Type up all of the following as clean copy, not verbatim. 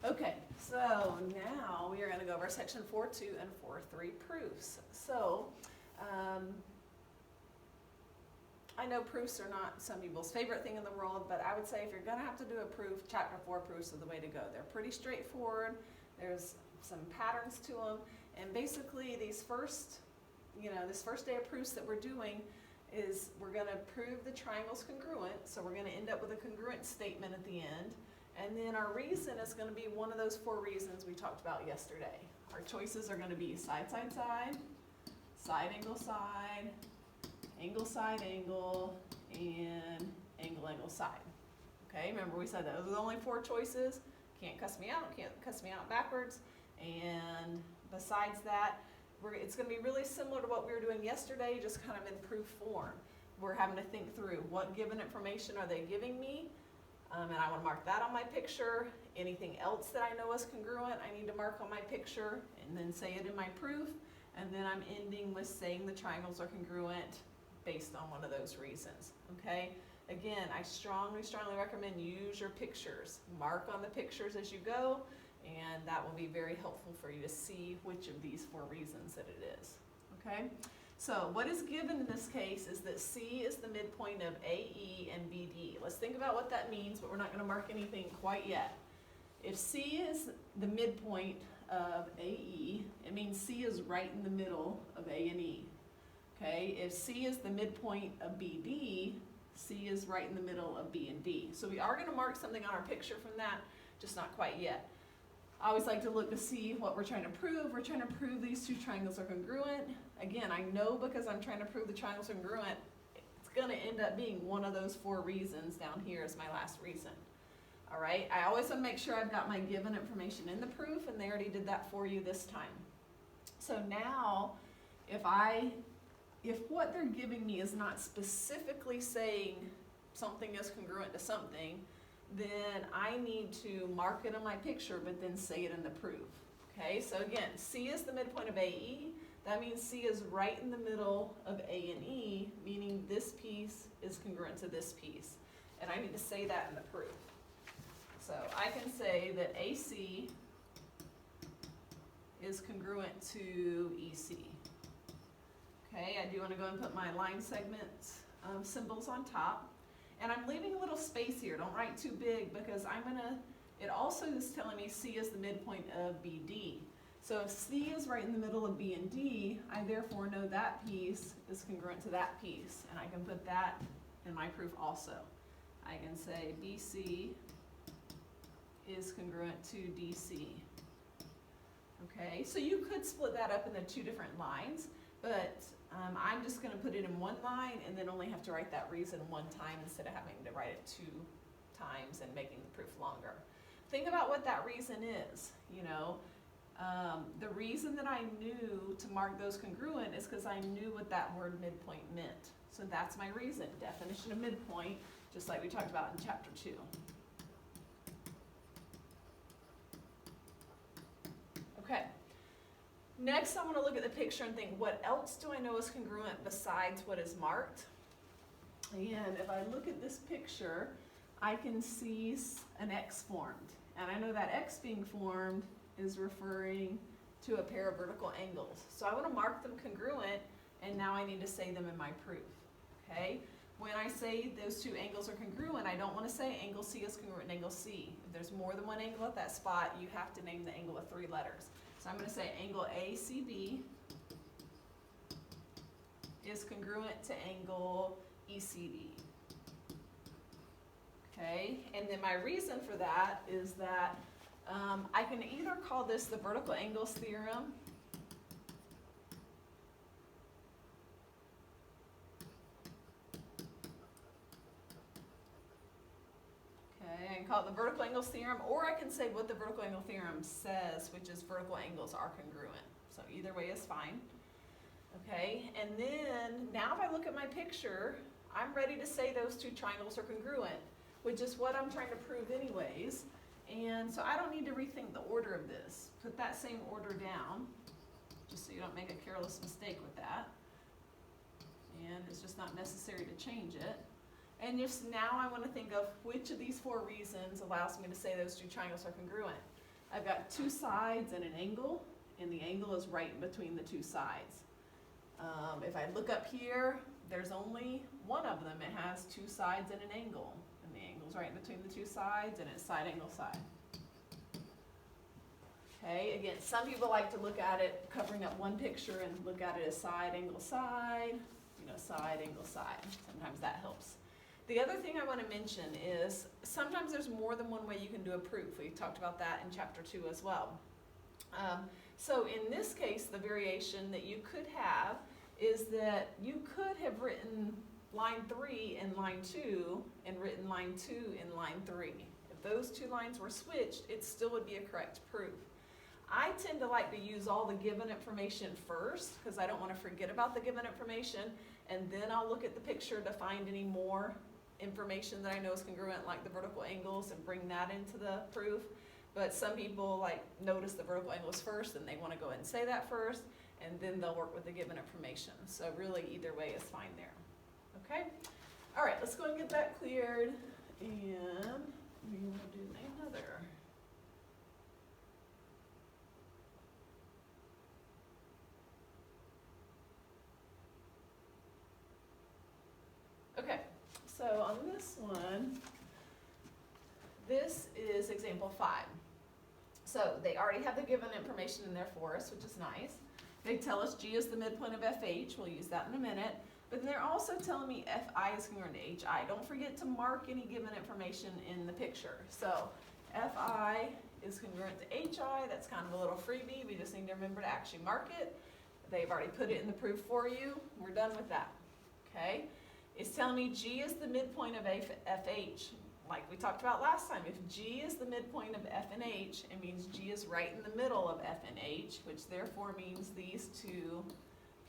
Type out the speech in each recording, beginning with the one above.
Okay, so now we are going to go over section 4.2 and 4.3 proofs. So, I know proofs are not some people's favorite thing in the world, but I would say if you're going to have to do a proof, chapter 4 proofs are the way to go. They're pretty straightforward. There's some patterns to them, and basically these first, this first day of proofs that we're doing is we're going to prove the triangle's congruent, so we're going to end up with a congruent statement at the end. And then our reason is going to be one of those 4 reasons we talked about yesterday. Our choices are going to be side, side, side, side, angle, side, angle, and angle, side. Okay, remember we said those are the only 4 choices. Can't cuss me out, can't cuss me out backwards. And besides that, it's going to be really similar to what we were doing yesterday, just kind of in proof form. We're having to think through what given information are they giving me. And I want to mark that on my picture. Anything else that I know is congruent, I need to mark on my picture and then say it in my proof. And then I'm ending with saying the triangles are congruent based on one of those reasons. Okay? Again, I strongly recommend use your pictures. Mark on the pictures as you go, and that will be very helpful for you to see which of these 4 reasons that it is. Okay? So what is given in this case is that C is the midpoint of AE and BD. Let's think about what that means, but we're not going to mark anything quite yet. If C is the midpoint of AE, it means C is right in the middle of A and E. Okay? If C is the midpoint of BD, C is right in the middle of B and D. So we are going to mark something on our picture from that, just not quite yet. I always like to look to see what we're trying to prove. We're trying to prove these 2 triangles are congruent. Again, I know because I'm trying to prove the triangles are congruent, it's going to end up being one of those 4 reasons down here as my last reason. All right, I always want to make sure I've got my given information in the proof, and they already did that for you this time. So now, if what they're giving me is not specifically saying something is congruent to something, then I need to mark it on my picture, but then say it in the proof. Okay, so again, C is the midpoint of AE. That means C is right in the middle of A and E, meaning this piece is congruent to this piece. And I need to say that in the proof. So I can say that AC is congruent to EC. Okay, I do want to go and put my line segment symbols on top. And I'm leaving a little space here. Don't write too big because it also is telling me C is the midpoint of BD. So if C is right in the middle of B and D, I therefore know that piece is congruent to that piece. And I can put that in my proof also. I can say BC is congruent to DC. Okay, so you could split that up into 2 different lines, but I'm just going to put it in one line and then only have to write that reason 1 time instead of having to write it 2 times and making the proof longer. Think about what that reason is. The reason that I knew to mark those congruent is because I knew what that word midpoint meant. So that's my reason. Definition of midpoint, just like we talked about in chapter 2. Okay. Next, I want to look at the picture and think, what else do I know is congruent besides what is marked? And if I look at this picture, I can see an X formed. And I know that X being formed is referring to a pair of vertical angles. So I want to mark them congruent, and now I need to say them in my proof. Okay? When I say those 2 angles are congruent, I don't want to say angle C is congruent to angle C. If there's more than one angle at that spot, you have to name the angle with 3 letters. So I'm going to say angle ACB is congruent to angle ECB. Okay, and then my reason for that is that I can either call this the vertical angles theorem, I can call it the vertical angles theorem, or I can say what the vertical angle theorem says, which is vertical angles are congruent. So either way is fine. Okay, and then now if I look at my picture, I'm ready to say those 2 triangles are congruent, which is what I'm trying to prove anyways. And so I don't need to rethink the order of this. Put that same order down, just so you don't make a careless mistake with that. And it's just not necessary to change it. And just now I want to think of which of these 4 reasons allows me to say those 2 triangles are congruent. I've got two sides and an angle, and the angle is right in between the two sides. If I look up here, there's only one of them. It has two sides and an angle, and the angle's right in between the two sides, and it's side angle side. Okay, again, some people like to look at it covering up one picture and look at it as side angle side, side angle side. Sometimes that helps. The other thing I want to mention is sometimes there's more than one way you can do a proof. We talked about that in chapter 2 as well. So in this case, the variation that you could have is that you could have written line 3 in line 2 and written line 2 in line 3. If those two lines were switched, it still would be a correct proof. I tend to like to use all the given information first because I don't want to forget about the given information, and then I'll look at the picture to find any more information that I know is congruent, like the vertical angles, and bring that into the proof. But some people like notice the vertical angles first and they want to go ahead and say that first, and then they'll work with the given information. So really either way is fine there. Okay? All right, let's go and get that cleared, and we will do another. Okay, so on this one, this is example 5. So they already have the given information in there for us, which is nice. They tell us G is the midpoint of FH. We'll use that in a minute. But then they're also telling me FI is congruent to HI. Don't forget to mark any given information in the picture. So FI is congruent to HI. That's kind of a little freebie. We just need to remember to actually mark it. They've already put it in the proof for you. We're done with that. Okay? It's telling me G is the midpoint of FH. Like we talked about last time, if G is the midpoint of F and H, it means G is right in the middle of F and H, which therefore means these two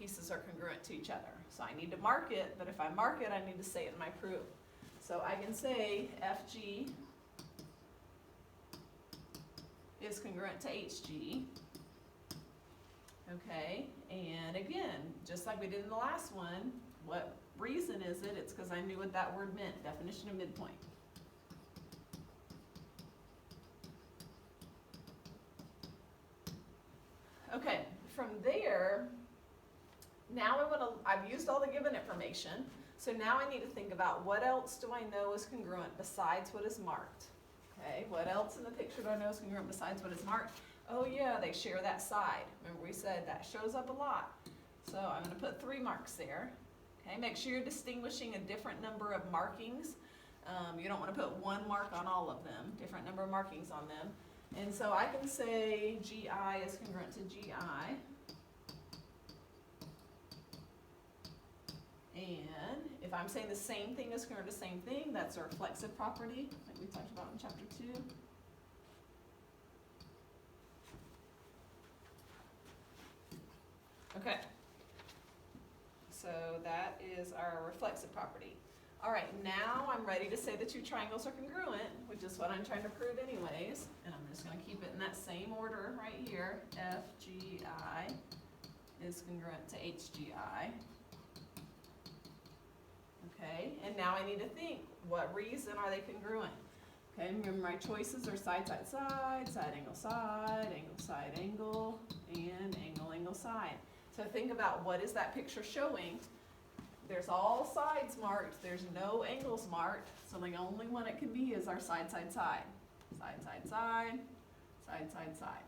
pieces are congruent to each other. So I need to mark it, but if I mark it, I need to say it in my proof. So I can say FG is congruent to HG. Okay, and again, just like we did in the last one, what reason is it? It's because I knew what that word meant, definition of midpoint. Okay, from there, now I've used all the given information, so now I need to think about what else do I know is congruent besides what is marked. Okay, what else in the picture do I know is congruent besides what is marked? Oh yeah, they share that side. Remember we said that shows up a lot. So I'm going to put 3 marks there. Okay, make sure you're distinguishing a different number of markings. You don't want to put 1 mark on all of them, different number of markings on them. And so I can say GI is congruent to GI. And if I'm saying the same thing is congruent to the same thing, that's a reflexive property, like we talked about in chapter 2. Okay. So that is our reflexive property. All right, now I'm ready to say the two triangles are congruent, which is what I'm trying to prove anyways. And I'm just going to keep it in that same order right here. FGI is congruent to HGI. Okay, and now I need to think, what reason are they congruent? Okay, remember my choices are side, side, side, side, angle, side, angle, and angle, angle, side. So think about what is that picture showing. There's all sides marked, there's no angles marked, so the only one it can be is our side, side, side. Side, side, side, side, side, side.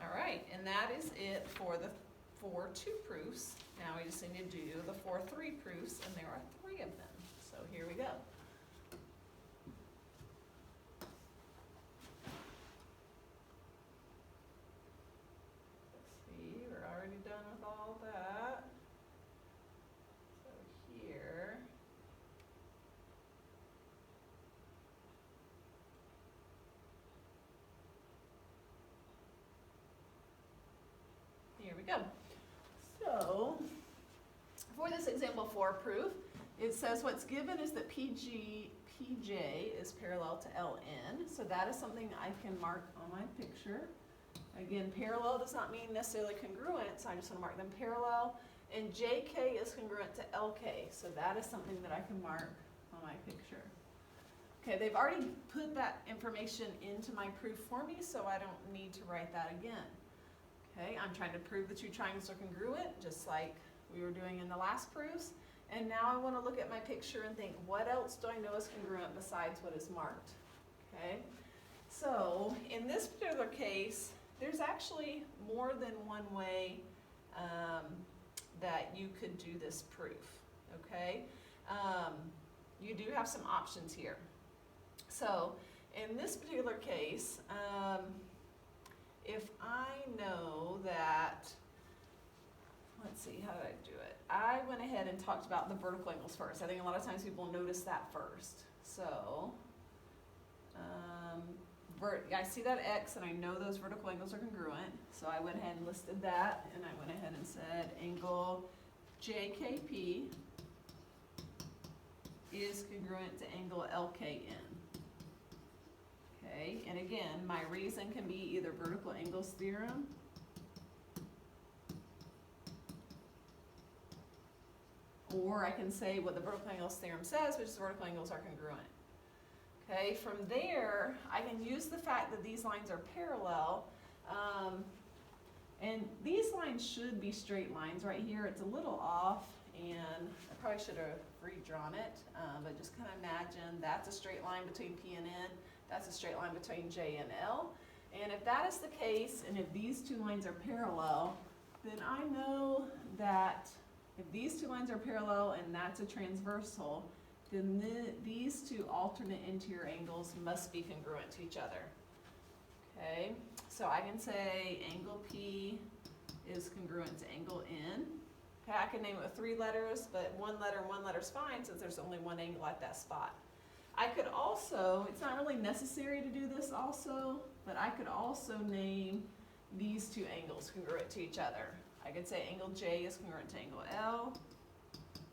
All right, and that is it for the 4-2 proofs. Now we just need to do the 4-3 proofs, and there are 3 of them. So here we go. Done with all that. So here. Here we go. So for this example 4 proof, it says what's given is that PJ is parallel to LN. So that is something I can mark on my picture. Again, parallel does not mean necessarily congruent, so I just want to mark them parallel. And JK is congruent to LK, so that is something that I can mark on my picture. Okay, they've already put that information into my proof for me, so I don't need to write that again. Okay, I'm trying to prove the two triangles are congruent, just like we were doing in the last proofs. And now I want to look at my picture and think, what else do I know is congruent besides what is marked? Okay, so in this particular case, there's actually more than one way that you could do this proof, okay? You do have some options here. So in this particular case, if I know that, let's see, how did I do it? I went ahead and talked about the vertical angles first. I think a lot of times people notice that first. So I see that X and I know those vertical angles are congruent. So I went ahead and listed that, and I went ahead and said angle JKP is congruent to angle LKN. Okay, and again, my reason can be either vertical angles theorem or I can say what the vertical angles theorem says, which is vertical angles are congruent. Okay, from there, I can use the fact that these lines are parallel, and these lines should be straight lines. Right here, it's a little off, and I probably should have redrawn it, but just kind of imagine that's a straight line between P and N, that's a straight line between J and L, and if that is the case, and if these two lines are parallel, then I know that if these two lines are parallel and that's a transversal, then these two alternate interior angles must be congruent to each other. Okay, so I can say angle P is congruent to angle N. Okay, I can name it with 3 letters, but one letter is fine since there's only one angle at that spot. I could also, it's not really necessary to do this also, but I could also name these two angles congruent to each other. I could say angle J is congruent to angle L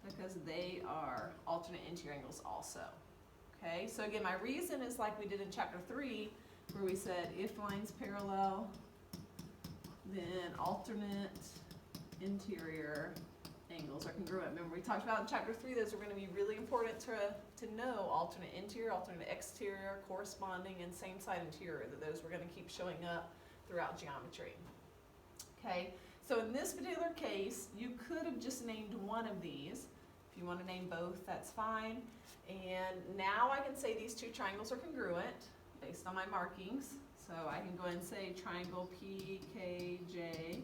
because they are alternate interior angles also. Okay, so again, my reason is like we did in chapter 3, where we said if lines parallel, then alternate interior angles are congruent. Remember we talked about in chapter 3, those are going to be really important to know alternate interior, alternate exterior, corresponding, and same side interior, that those were going to keep showing up throughout geometry. Okay, so in this particular case, you could have just named one of these. If you want to name both, that's fine. And now I can say these two triangles are congruent based on my markings. So I can go ahead and say triangle PKJ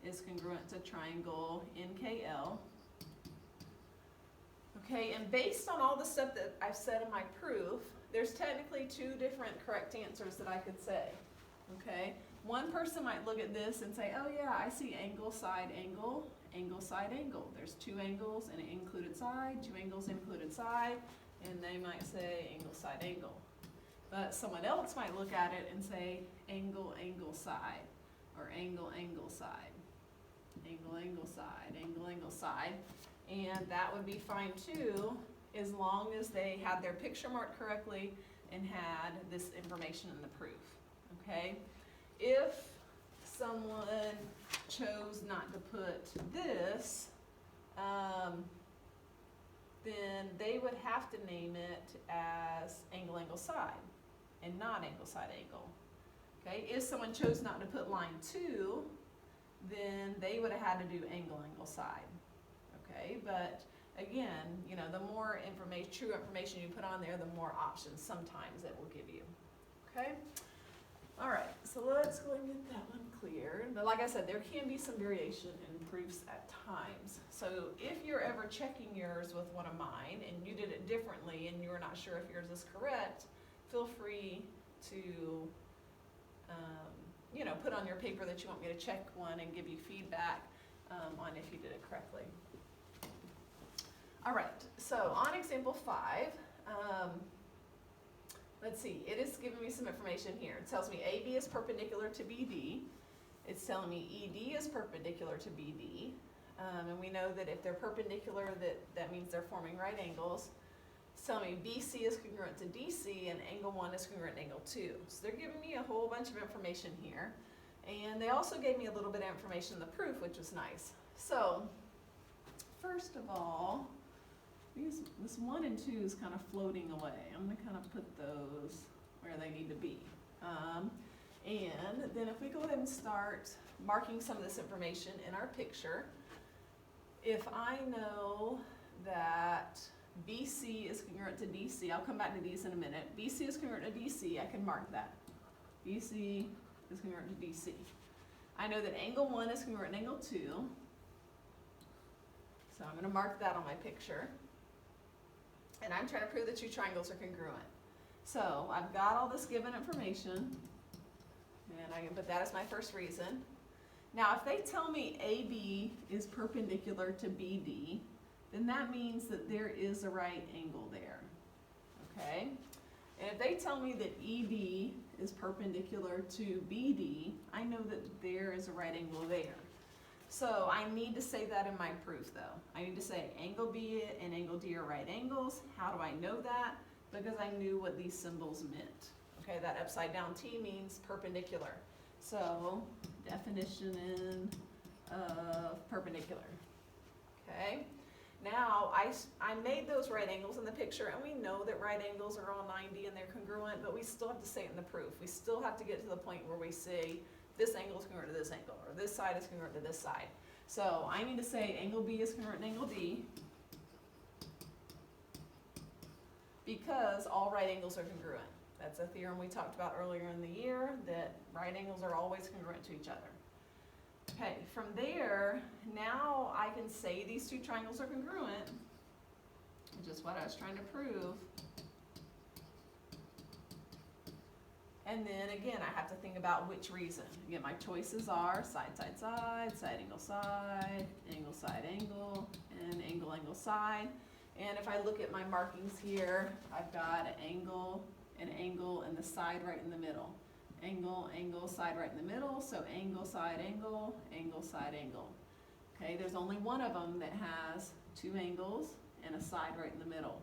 is congruent to triangle NKL. Okay, and based on all the stuff that I've said in my proof, there's technically 2 different correct answers that I could say. Okay, one person might look at this and say, oh yeah, I see angle, side, angle, angle, side, angle. There's 2 angles and an included side, 2 angles, included side, and they might say angle, side, angle. But someone else might look at it and say angle, angle, side, or angle, angle, side, angle, angle, side, angle, angle, side, and that would be fine too, as long as they had their picture marked correctly and had this information in the proof. Okay, if someone chose not to put this, then they would have to name it as angle, angle, side, and not angle, side, angle. Okay, if someone chose not to put line 2, then they would have had to do angle, angle, side. Okay, but again, you know, the more information, true information you put on there, the more options sometimes it will give you. Okay. All right, so let's go and get that one cleared. But like I said, there can be some variation in proofs at times. So if you're ever checking yours with one of mine and you did it differently and you're not sure if yours is correct, feel free to you know, put on your paper that you want me to check one and give you feedback on if you did it correctly. All right, so on example 5, let's see, it is giving me some information here. It tells me AB is perpendicular to BD. It's telling me ED is perpendicular to BD. And we know that if they're perpendicular, that means they're forming right angles. It's telling me BC is congruent to DC and angle 1 is congruent to angle 2. So they're giving me a whole bunch of information here. And they also gave me a little bit of information in the proof, which was nice. So first of all, this 1 and 2 is kind of floating away. I'm going to kind of put those where they need to be. And then if we go ahead and start marking some of this information in our picture, if I know that BC is congruent to DC, I'll come back to these in a minute. BC is congruent to DC, I can mark that. BC is congruent to DC. I know that angle 1 is congruent to angle 2, so I'm going to mark that on my picture. And I'm trying to prove that two triangles are congruent. So I've got all this given information, and I can put that as my first reason. Now if they tell me AB is perpendicular to BD, then that means that there is a right angle there, okay? And if they tell me that EB is perpendicular to BD, I know that there is a right angle there. So I need to say that in my proof though. I need to say angle B and angle D are right angles. How do I know that? Because I knew what these symbols meant. Okay, that upside down T means perpendicular. So definition of perpendicular. Okay, now I made those right angles in the picture, and we know that right angles are all 90 and they're congruent, but we still have to say it in the proof. We still have to get to the point where we say this angle is congruent to this angle, or this side is congruent to this side. So I need to say angle B is congruent to angle D, because all right angles are congruent. That's a theorem we talked about earlier in the year, that right angles are always congruent to each other. Okay, from there, now I can say these two triangles are congruent, which is what I was trying to prove. And then again, I have to think about which reason. Again, my choices are side, side, side, side, angle, side, angle, and angle, side. And if I look at my markings here, I've got an angle, and the side right in the middle. Angle, angle, side right in the middle, so angle, side, angle, side, angle. Okay, there's only one of them that has two angles and a side right in the middle.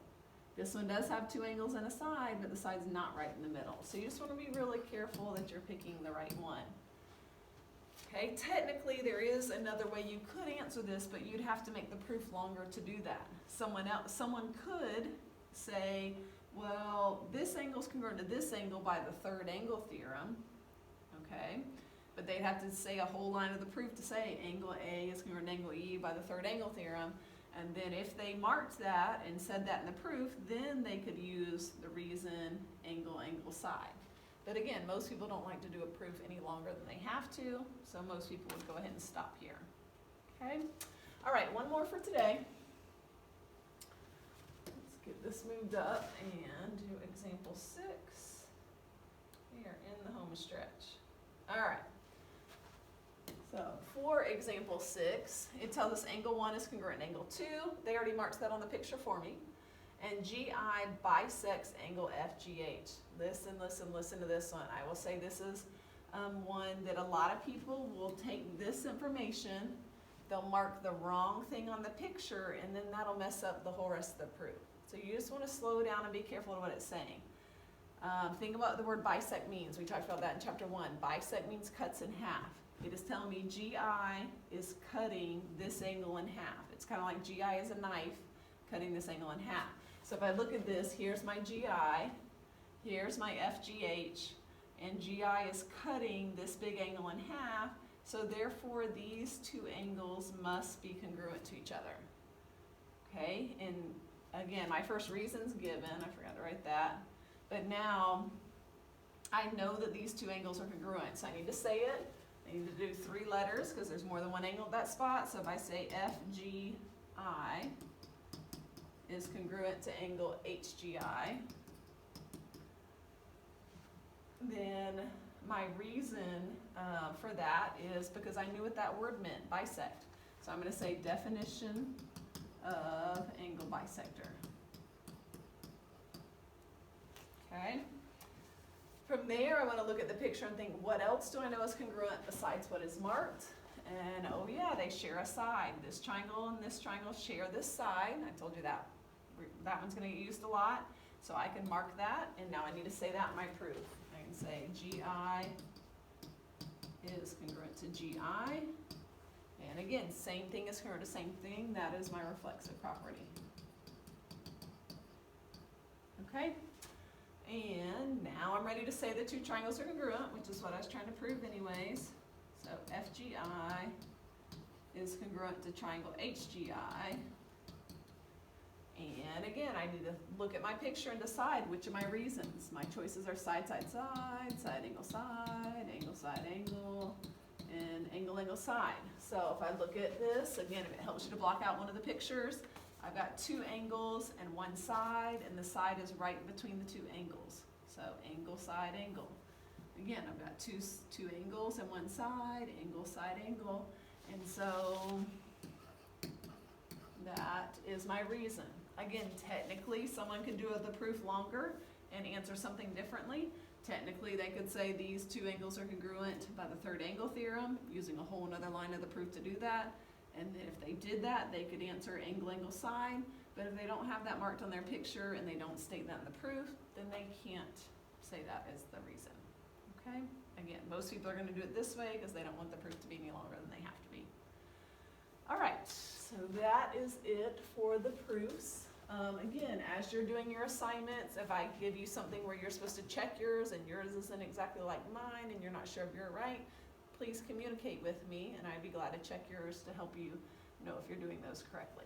This one does have two angles and a side, but the side's not right in the middle. So you just want to be really careful that you're picking the right one. Okay, technically there is another way you could answer this, but you'd have to make the proof longer to do that. Someone could say, well, this angle's congruent to this angle by the third angle theorem, okay? But they'd have to say a whole line of the proof to say angle A is congruent to angle E by the third angle theorem. And then if they marked that and said that in the proof, then they could use the reason angle, side. But again, most people don't like to do a proof any longer than they have to, so most people would go ahead and stop here. Okay? All right, one more for today. Let's get this moved up and do example 6. We are in the home stretch. All right. So for example 6, it tells us angle 1 is congruent to angle 2. They already marked that on the picture for me. And GI bisects angle FGH. Listen to this one. I will say this is one that a lot of people will take this information, they'll mark the wrong thing on the picture, and then that'll mess up the whole rest of the proof. So you just want to slow down and be careful of what it's saying. Think about what the word bisect means. We talked about that in chapter 1. Bisect means cuts in half. It is telling me GI is cutting this angle in half. It's kind of like GI is a knife cutting this angle in half. So if I look at this, here's my GI, here's my FGH, and GI is cutting this big angle in half, so therefore these two angles must be congruent to each other. Okay, and again, my first reason's given, I forgot to write that, but now I know that these two angles are congruent, so I need to say it. I need to do 3 letters because there's more than one angle at that spot, so if I say FGI is congruent to angle HGI, then my reason for that is because I knew what that word meant, bisect. So I'm going to say definition of angle bisector. Okay. From there, I want to look at the picture and think, what else do I know is congruent besides what is marked? And oh yeah, they share a side. This triangle and this triangle share this side. I told you that. That one's going to get used a lot. So I can mark that, and now I need to say that in my proof. I can say GI is congruent to GI. And again, same thing is congruent to same thing. That is my reflexive property. Okay? And now I'm ready to say the two triangles are congruent, which is what I was trying to prove anyways. So FGI is congruent to triangle HGI. And again, I need to look at my picture and decide which of my reasons. My choices are side, side, side, side, angle, and angle, side. So if I look at this, again, if it helps you to block out one of the pictures, I've got two angles and one side, and the side is right between the two angles. So angle, side, angle. Again, I've got two angles and one side, angle. And so that is my reason. Again, technically, someone could do the proof longer and answer something differently. Technically, they could say these two angles are congruent by the third angle theorem, using a whole another line of the proof to do that. And then if they did that, they could answer angle, side. But if they don't have that marked on their picture and they don't state that in the proof, then they can't say that as the reason. Okay? Again, most people are going to do it this way because they don't want the proof to be any longer than they have to be. All right, so that is it for the proofs. Again, as you're doing your assignments, if I give you something where you're supposed to check yours and yours isn't exactly like mine and you're not sure if you're right, please communicate with me and I'd be glad to check yours to help you know if you're doing those correctly.